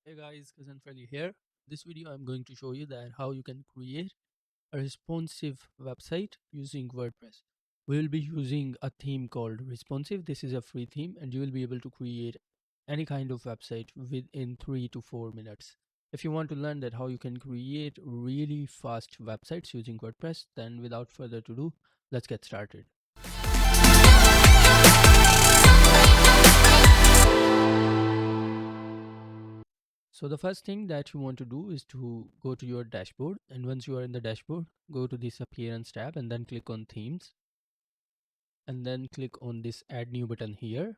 Hey guys, Gazanfar here. This video I'm going to show you that how you can create a responsive website using WordPress. We will be using a theme called Responsive. This is a free theme and you will be able to create any kind of website within 3 to 4 minutes. If you want to learn that how you can create really fast websites using WordPress, then without further ado, let's get started. So the first thing that you want to do is to go to your dashboard, and once you are in the dashboard, go to this appearance tab and then click on themes and then click on this add new button here,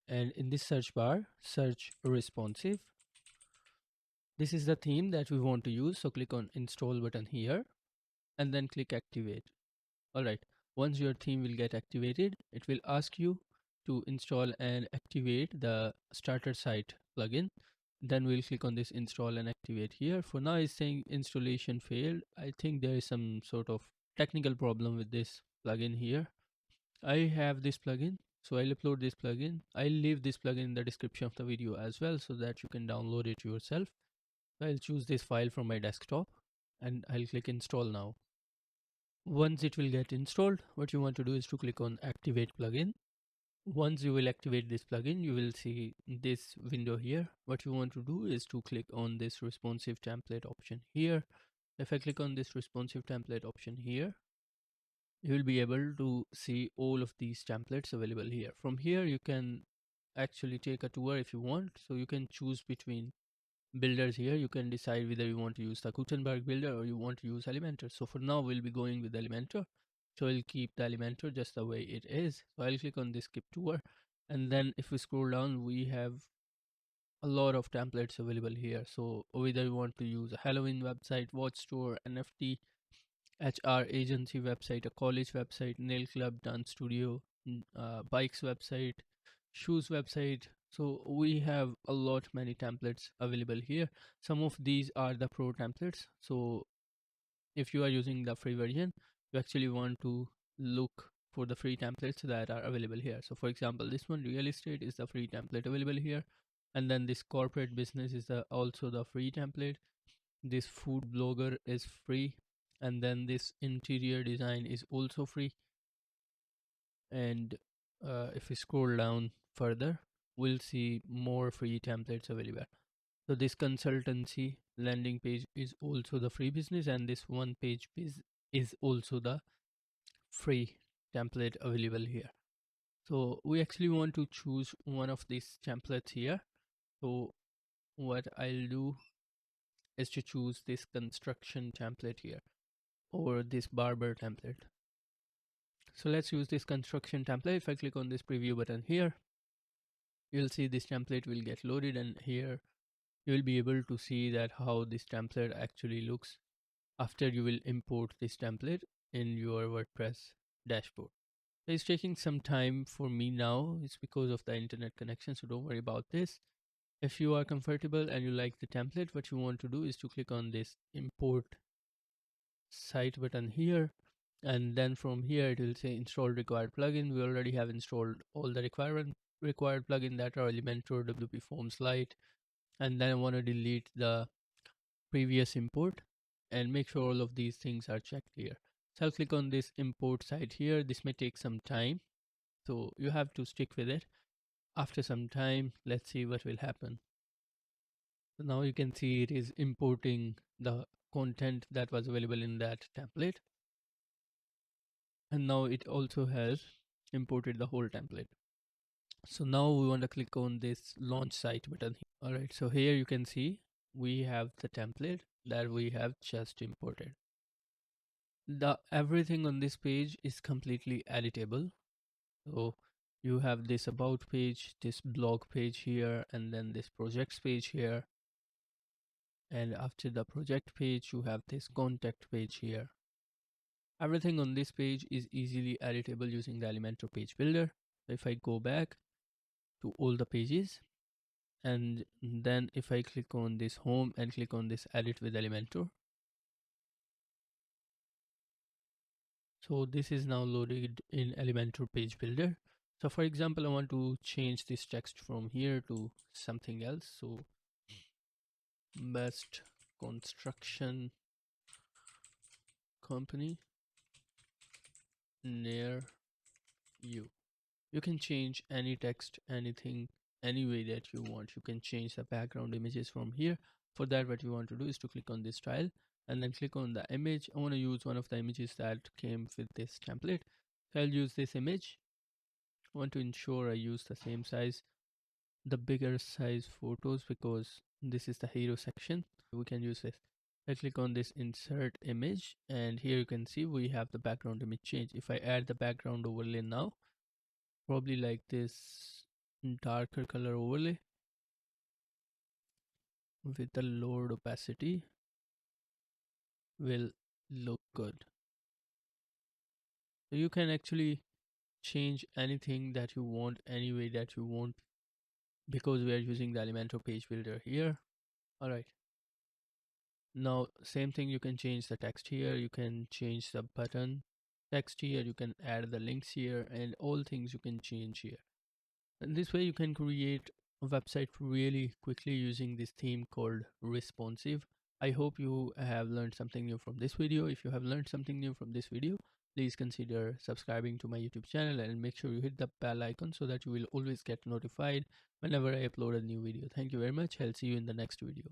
and in this search bar search responsive. This is the theme that we want to use, so click on install button here and then click activate. Alright, once your theme will get activated, it will ask you to install and activate the starter site plugin. Then we'll click on this install and activate here. For now it's saying installation failed. I think there is some sort of technical problem with this plugin here. I have this plugin, so I'll upload this plugin. I'll leave this plugin in the description of the video as well so that you can download it yourself. So I'll choose this file from my desktop and I'll click install now. Once it will get installed, what you want to do is to click on activate plugin. Once you will activate this plugin, you will see this window here. What you want to do is to click on this responsive template option here. If I click on this responsive template option here, you will be able to see all of these templates available here. From here, you can actually take a tour if you want. So you can choose between builders here. You can decide whether you want to use the Gutenberg builder or you want to use Elementor. So for now we'll be going with Elementor, so I'll keep the Elementor just the way it is. So I'll click on this skip tour, and then if we scroll down, we have a lot of templates available here. So whether you want to use a Halloween website, watch store, NFT, HR agency website, a college website, nail club, dance studio, bikes website, shoes website. So we have a lot many templates available here. Some of these are the pro templates. So if you are using the free version, you actually want to look for the free templates that are available here. So for example, this one, real estate, is the free template available here. And then this corporate business is also the free template. This food blogger is free, and then this interior design is also free. And if we scroll down further, we'll see more free templates available. So this consultancy landing page is also the free business, and this one page is also the free template available here. So we actually want to choose one of these templates here. So what I'll do is to choose this construction template here, or this barber template. So let's use this construction template. If I click on this preview button here, you'll see this template will get loaded, and here you will be able to see that how this template actually looks after you will import this template in your WordPress dashboard. It's taking some time for me now. It's because of the internet connection, so don't worry about this. If you are comfortable and you like the template, what you want to do is to click on this import site button here, and then from here it will say install required plugin. We already have installed all the required plugin that are Elementor, WP Forms Lite, and then I want to delete the previous import and make sure all of these things are checked here. So I'll click on this import site here. This may take some time, so you have to stick with it. After some time, let's see what will happen. So now you can see it is importing the content that was available in that template, and now it also has imported the whole template. So now we want to click on this launch site button. All right, so here you can see we have the template that we have just imported. The everything on this page is completely editable. So you have this about page, this blog page here, and then this projects page here. And after the project page, you have this contact page here. Everything on this page is easily editable using the Elementor page builder. So if I go back to all the pages, and then if I click on this home and click on this edit with Elementor, so this is now loaded in Elementor page builder. So for example, I want to change this text from here to something else. So best construction company near you. You can change any text, anything, any way that you want. You can change the background images from here. For that, what you want to do is to click on this tile and then click on the image. I want to use one of the images that came with this template. So I'll use this image. I want to ensure I use the same size, the bigger size photos, because this is the hero section. We can use this. I click on this insert image, and here you can see we have the background image change. If I add the background overlay now, probably like this darker color overlay with the lowered opacity will look good. So you can actually change anything that you want any way that you want, because we are using the Elementor page builder here. All right, now same thing, you can change the text here, you can change the button text here, you can add the links here, and all things you can change here. And this way you can create a website really quickly using this theme called responsive. I hope you have learned something new from this video. If you have learned something new from this video, please consider subscribing to my YouTube channel and make sure you hit the bell icon so that you will always get notified whenever I upload a new video. Thank you very much. I'll see you in the next video.